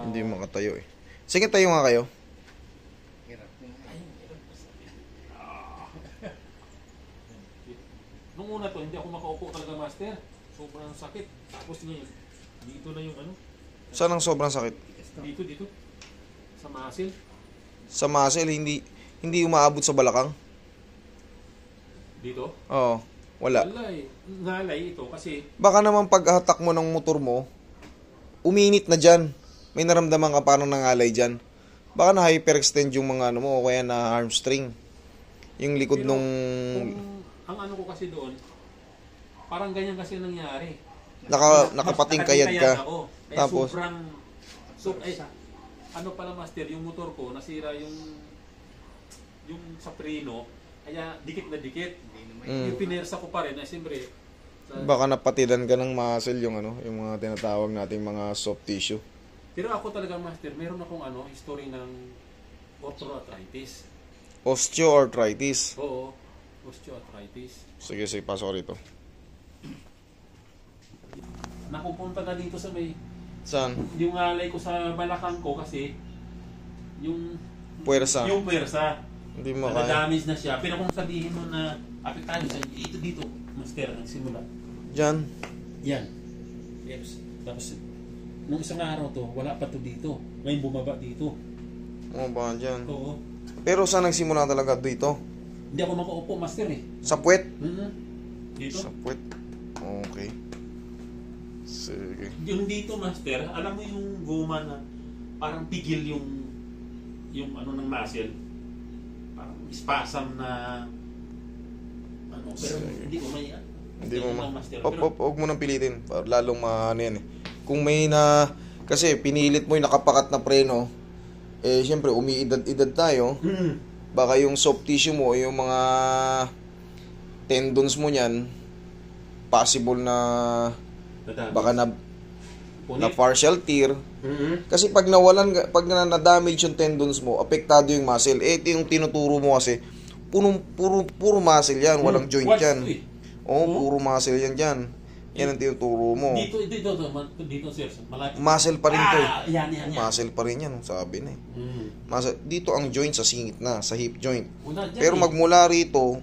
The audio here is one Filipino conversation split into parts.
Hindi makatayo eh. Sige, tayo nga kayo. Nung una to, hindi ako makaupo talaga, master. Sobrang sakit. Tapos ngayon, dito na yung ano. Saan ang sobrang sakit? Dito. Sa muscle. Sa muscle, hindi umaabot sa balakang? Dito? Oo, wala. Wala eh. Ngalay ito kasi... Baka naman paghatak mo ng motor mo, uminit na dyan. May naramdaman ka parang nangalay dyan. Baka na hyperextend yung mga ano mo, o kaya na hamstring. Yung likod Pero, nung... ang ano ko kasi doon, parang ganyan kasi nangyari. Nakapatingkayad ka. Ako. Kaya Tapos? sobrang... ano pala, master, yung motor ko, nasira yung sa preno, kaya dikit na dikit. Yung pinersa ko pa rin, siyempre... Baka napatidan ka ng muscle yung mga tinatawag nating mga soft tissue. Pero ako talaga, master, meron akong history ng osteoarthritis. Osteoarthritis. Oo, osteoarthritis. Sige, pasok rito. Napupunta na dito sa may... Saan? Yung alay ko sa balakang ko kasi yung Puwersa. Yung puwersa. Hindi mo kaya. Na-damage na siya. Pero kung sabihin mo na apektado siya, dito, master, ang simula. Diyan. Yan. Yes. Tapos, nung isang araw to, wala pa to dito. Ngayon bumaba dito. Ba dyan? Oo. Pero saan nagsimula talaga dito? Hindi ako makaupo, master eh. Sa puwet? Dito? Sa puwet. Okay. Sige. Yung dito, master, alam mo yung goma na parang pigil yung ng muscle. Parang spasm na pero hindi ko may Hindi mo master. Huwag mo nang pilitin. Lalong maano yan eh. Kung may kasi pinilit mo yung nakapakat na preno, siyempre umiidad-idad tayo. Baka yung soft tissue mo, yung mga tendons mo niyan, possible na baka na partial tear. Kasi pag na-damage yung tendons mo, apektado yung muscle. Ito yung tinuturo mo kasi, puro muscle yan, walang joint yan. Puro muscle yan dyan. Yan ang tinuturo mo. Dito sir, malapit. Muscle pa rin to eh. Yan. Muscle pa rin yan, sabi na eh. Dito ang joint sa singit na, sa hip joint. Dyan, pero magmula rito,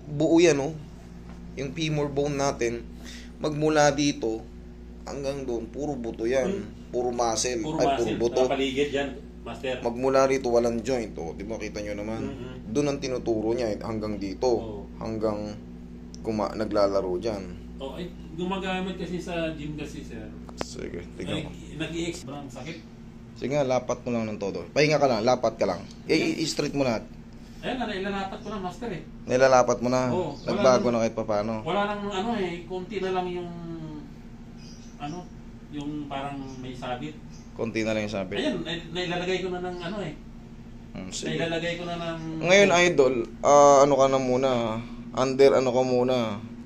buo yan yung femur bone natin, magmula dito, hanggang doon, puro buto yan. Puro muscle. Puro buto. Paligid yan, master. Magmula rito, walang joint. Di ba, kita nyo naman? Doon ang tinuturo niya, hanggang dito. Hanggang naglalaro dyan. Gumagamit kasi sa gym kasi, sir. Sige, tignan mo. Nag-i-extra sakit. Sige nga, lapat mo lang ng todo. Pahinga ka lang, lapat ka lang. I-straight mo na. Ayan na, ilalapat ko na, master eh. Nilalapat mo na. Oo, Nagbago na kahit paano. Wala nang konti na lang yung yung parang may sabit. Konti na lang yung sabit. Ayan, nailalagay ko na ng Sige. nailalagay ko na ng... Ngayon, idol, ka na muna.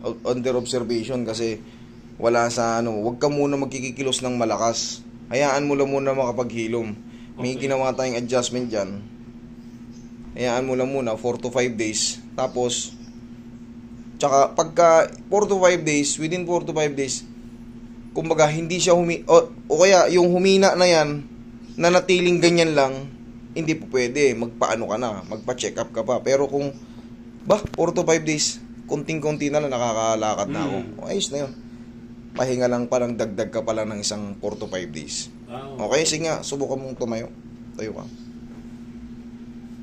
Under observation kasi wala sa wag ka muna magkikikilos ng malakas. Hayaan mo lang muna makapaghilom. May ginawa tayong adjustment dyan. Hayaan mo lang muna 4 to 5 days. Tapos tsaka pagka 4 to 5 days, within 4 to 5 days, kumbaga hindi siya o kaya yung humina na yan, na natiling ganyan lang, hindi po pwede. Magpaano ka na, magpa-check up ka pa. Pero kung 4 to 5 days, konting-konti na lang nakakalakad na ako. Ayos na yun. Pahinga lang, parang dagdag ka pala ng isang 4 to 5 days. Okay, sige nga, subukan mong tumayo. Tayo ka.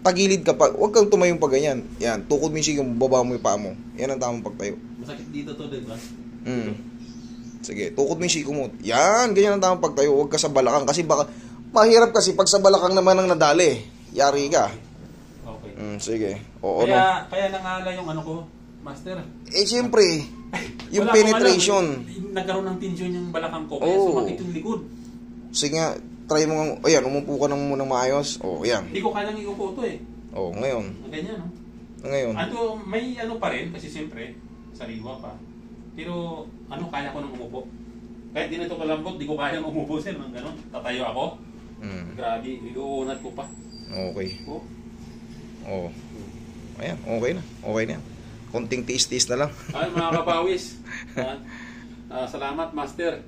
Tagilid ka pa, huwag kang tumayong pa ganyan. Yan, tukod mo yung sigaw, baba mo yung paa mo. Yan ang tamang pagtayo. Masakit dito to, diba? Sige, tukod mo yung sigaw mo. Yan, ganyan ang tamang pagtayo. Huwag ka sa balakang. Kasi baka, mahirap kasi pag sa balakang naman ang nadali. Yari ka. Okay. Sige. Kaya nangala yung ko, master. Siyempre, yung penetration. Nagkaroon ng tension yung balakang ko, kaya sumakit yung likod. Sige nga, try mo nga, ayan, umupo ka nang munang maayos. Ayan. Hindi ko kayang iupo to eh. Ngayon. Ganyan, no? Ngayon. May pa rin, kasi siyempre, sariwa pa. Pero, kaya ko nang umupo. Kahit di na ito kalambot, di ko kaya nang umupo sir, ng gano'n. Tatayo ako. Grabe, iuunat ko pa. Okay. Ayan, okay na. Okay na yan. Konting tiis-tiis na lang. Ay, mga kapawis. Salamat, master.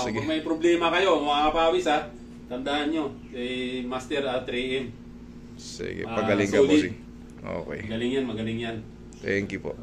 Sige. Kung may problema kayo, mga kapawis, Tandaan nyo, Master 3M. Sige, pagaling ka, solid. bossing. Okay. Magaling yan, magaling yan. Thank you po.